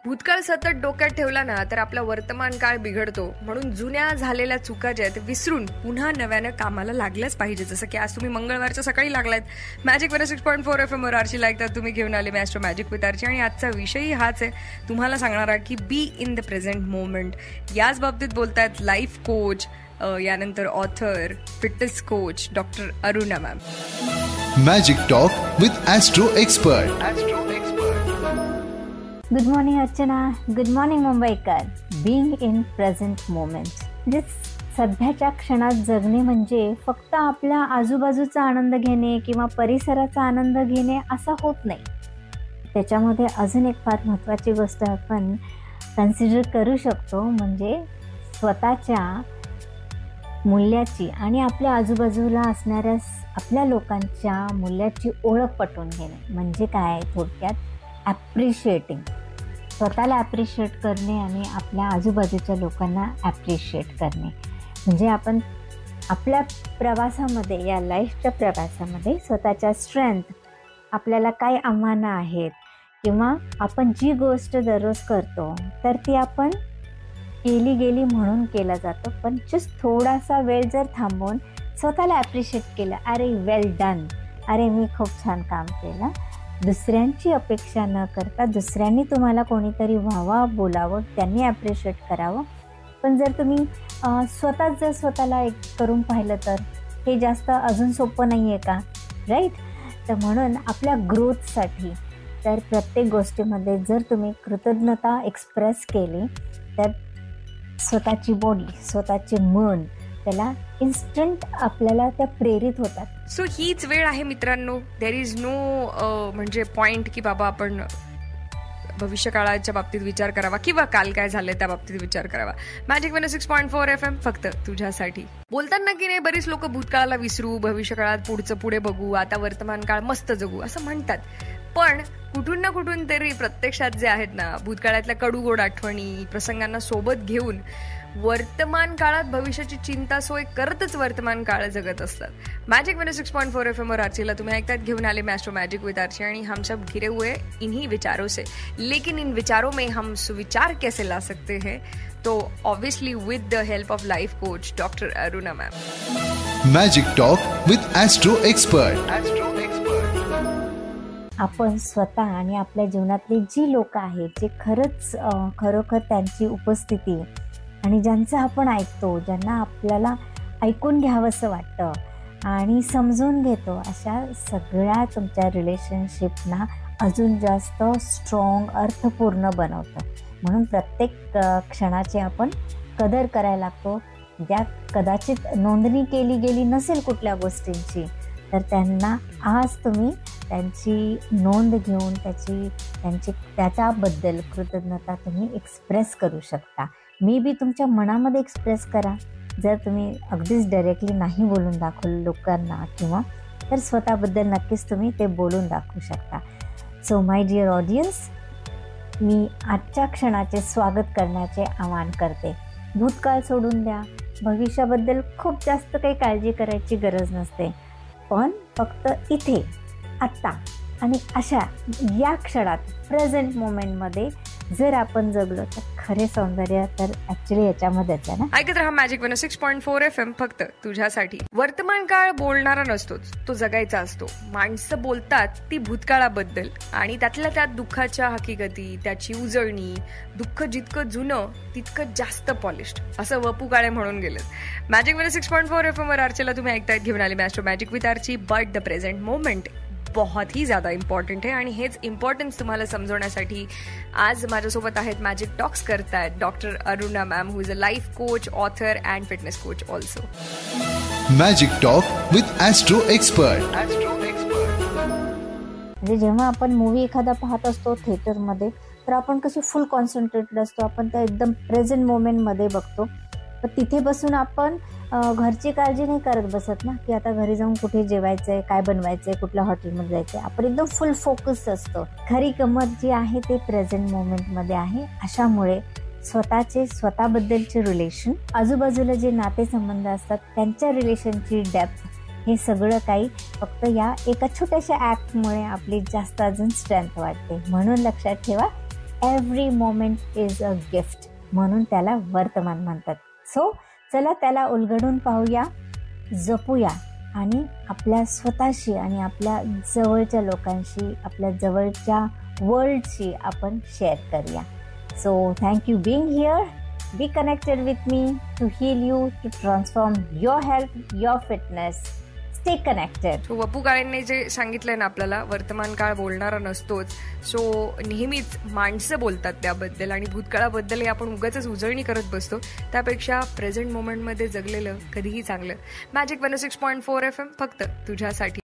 भूतकाळ सतत डोक्यात ठेवला ना तर आपला वर्तमान काळ बिघडतो. म्हणून जुन्या झालेल्या चुका ज्या आहेत विसरून पुन्हा नव्यानं कामाला लागलंच पाहिजे. जसं की आज तुम्ही मंगळवारच्या सकाळी लागलात मॅजिक 106.4 FM वर आरची ऐकतात. तुम्ही घेऊन आले मॅस्ट्रो मॅजिक विथ आरची आणि आजचा विषयही हाच आहे तुम्हाला सांगणारा की be in the present moment. याच बाबतीत बोलतायत लाईफ कोच, यानंतर author, fitness coach doctor Aruna ma'am. Magic talk with Austro expert. Good morning Archana. Good morning Mumbaikar. Being in present moment म्हणजे सध्याच्या क्षणात जगणे म्हणजे फक्त आपल्या आजूबाजूचा आनंद घेणे किंवा परिसराचा आनंद घेणे असा होत नाही. त्याच्यामध्ये अजून एक फार महत्त्वाची गोष्ट आपण कन्सिडर करू शकतो म्हणजे स्वतःच्या मूल्याची आणि आपल्या आजूबाजूला असणाऱ्या आपल्या लोकांच्या मूल्याची ओळख पटवून घेणे. म्हणजे काय थोडक्यात ॲप्रिशिएटिंग, स्वतःला ॲप्रिशिएट करणे आणि आपल्या आजूबाजूच्या लोकांना ॲप्रिशिएट करणे. म्हणजे आपण आपल्या प्रवासामध्ये, या लाईफच्या प्रवासामध्ये स्वतःच्या स्ट्रेंथ, आपल्याला काय आव्हानं आहेत किंवा आपण जी गोष्ट दररोज करतो तर ती आपण केली गेली म्हणून केलं जातं. पण जस्ट थोडासा वेळ जर थांबवून स्वतःला ॲप्रिशिएट केलं, अरे वेल डन, अरे मी खूप छान काम केलं, दुसऱ्यांची अपेक्षा न करता दुसऱ्यांनी तुम्हाला कोणीतरी व्हावा, बोलावं, त्यांनी ॲप्रिशिएट करावं. पण जर तुम्ही स्वतःच जर स्वतःला एक करून पाहिलं तर हे जास्त अजून सोपं नाही आहे का, राईट? तर म्हणून आपल्या ग्रोथसाठी तर प्रत्येक गोष्टीमध्ये जर तुम्ही कृतज्ञता एक्सप्रेस केली तर स्वतःची बॉडी, स्वतःचे मन त्याला इन्स्टंट आपल्याला त्या प्रेरित होतात. सो हीच वेळ आहे मित्रांनो. देर इज नो म्हणजे पॉइंट की बाबा आपण भविष्यकाळाच्या बाबतीत विचार करावा किंवा काल काय झालंय त्या बाबतीत विचार करावा. मॅजिक 106.4 FM फक्त तुझ्यासाठी. बोलताना की नाही बरीच लोक भूतकाळाला विसरू, भविष्यकाळात पुढचं पुढे बघू, आता वर्तमान काळ मस्त जगू असं म्हणतात. पण कुठून ना कुठून तरी प्रत्यक्षात जे आहेत ना भूतकाळातल्या कडूगोड आठवणी, प्रसंगांना सोबत घेऊन वर्तमान काळात भविष्याची चिंता सोय करतच वर्तमान काळ जगत असतात. मॅजिक 106.4 FM वर आरचीला तुम्ही ऐकतात. घेऊन आले मॅस्ट्रो मॅजिक विथ आरची आणि हम सब घिरे हुए इन्हीं विचारों से, लेकिन इन विचारों में हम सुविचार कैसे ला सकते हैं, तो ऑब्वियसली विद the help of life coach doctor Aruna ma'am. Magic talk with Austro expert. आपण स्वतः आणि आपल्या जीवनातली जी लोक आहेत जे खरंच खरोखर त्यांची उपस्थिती आणि ज्यांचं आपण ऐकतो, ज्यांना आपल्याला ऐकून घ्यावंसं वाटतं आणि समजून घेतो, अशा सगळ्या तुमच्या रिलेशनशिपना अजून जास्त स्ट्रॉंग, अर्थपूर्ण बनवतं. म्हणून प्रत्येक क्षणाची आपण कदर करायला लागतो. ज्या कदाचित नोंदणी केली गेली नसेल कुठल्या गोष्टींची तर त्यांना आज तुम्ही त्यांची नोंद घेऊन त्याच्याबद्दल कृतज्ञता तुम्ही एक्सप्रेस करू शकता. मी बी तुमच्या मनामध्ये एक्सप्रेस करा. जर तुम्ही अगदीच डायरेक्टली नाही बोलून दाखवलं लोकांना किंवा तर स्वतःबद्दल नक्कीच तुम्ही ते बोलून दाखवू शकता. सो माय डिअर ऑडियन्स, मी आजच्या क्षणाचे स्वागत करण्याचे आवाहन करते. भूतकाळ सोडून द्या. भविष्याबद्दल खूप जास्त काही काळजी करायची गरज नसते. पण फक्त इथे, आत्ता आणि अशा या क्षणात प्रेझेंट मोमेंटमध्ये जर आपण जगलो तर खरे सौंदर्य तर ऍक्च्युली याच्यामध्येच आहे ना. ऐकत रहा मॅजिक 106.4 FM फक्त तुझ्यासाठी. वर्तमान काळ बोलणारा नसतोच, तो जगायचा असतो. माणसं बोलतात ती भूतकाळाबद्दल आणि त्यातल्या त्यात दुःखाच्या हकीकती, त्याची उजळणी. दुःख जितकं जुनं तितकं जास्त पॉलिश्ड असं वपू काळे म्हणून गेलं. मॅजिक 106.4 FM वर आरचीला तुम्ही ऐकतायत. घेऊन आले maestro magic with Archie. But the present moment बहुत ही ज़्यादा इम्पॉर्टंट आहे आणि हेच इम्पॉर्टन्स तुम्हाला समजवण्यासाठी आज माझ्यासोबत आहेत, मॅजिक टॉक्स करतायत doctor Aruna ma'am, who is a life coach, author and fitness coach also. Magic talk with Austro expert. म्हणजे जेव्हा आपण मूवी एखादा पाहत असतो थिएटरमध्ये तर आपण कसे फुल कॉन्सन्ट्रेटेड असतो, आपण त्या एकदम प्रेझेंट मोमेंटमध्ये बघतो. तर तिथे बसून आपण घरची काळजी नाही करत बसत ना, की आता घरी जाऊन कुठे जेवायचंय, काय बनवायचंय, कुठल्या हॉटेलमध्ये जायचंय. आपण एकदम फुल फोकस असतो. खरी गंमत जी आहे ते प्रेझेंट मोमेंटमध्ये आहे. अशामुळे स्वतःबद्दलचे रिलेशन, आजूबाजूला जे नातेसंबंध असतात त्यांच्या रिलेशनची डेप्थ, हे सगळं काही फक्त या एका छोट्याशा ॲक्टमुळे आपली जास्त अजून स्ट्रेंथ वाढते. म्हणून लक्षात ठेवा, every moment is a gift, म्हणून त्याला वर्तमान म्हणतात. सो चला त्याला उलगडून पाहूया, जपूया आणि आपल्या स्वतःशी आणि आपल्या जवळच्या लोकांशी, आपल्या जवळच्या वर्ल्डशी आपण शेअर करूया. So thank you being here. Be connected with me to heal you, to transform your health, your fitness. Stay connected. So Vapu काळेंनी जे सांगितलंय ना आपल्याला, वर्तमान काळ बोलणारा नसतोच. सो नेहमीच माणसं बोलतात त्याबद्दल, आणि भूतकाळाबद्दल आपण उगाचच उजळणी करत बसतो. त्यापेक्षा प्रेझेंट मोमेंटमध्ये जगलेलं कधीही चांगलं. मॅजिक 106.4 FM फक्त तुझ्यासाठी.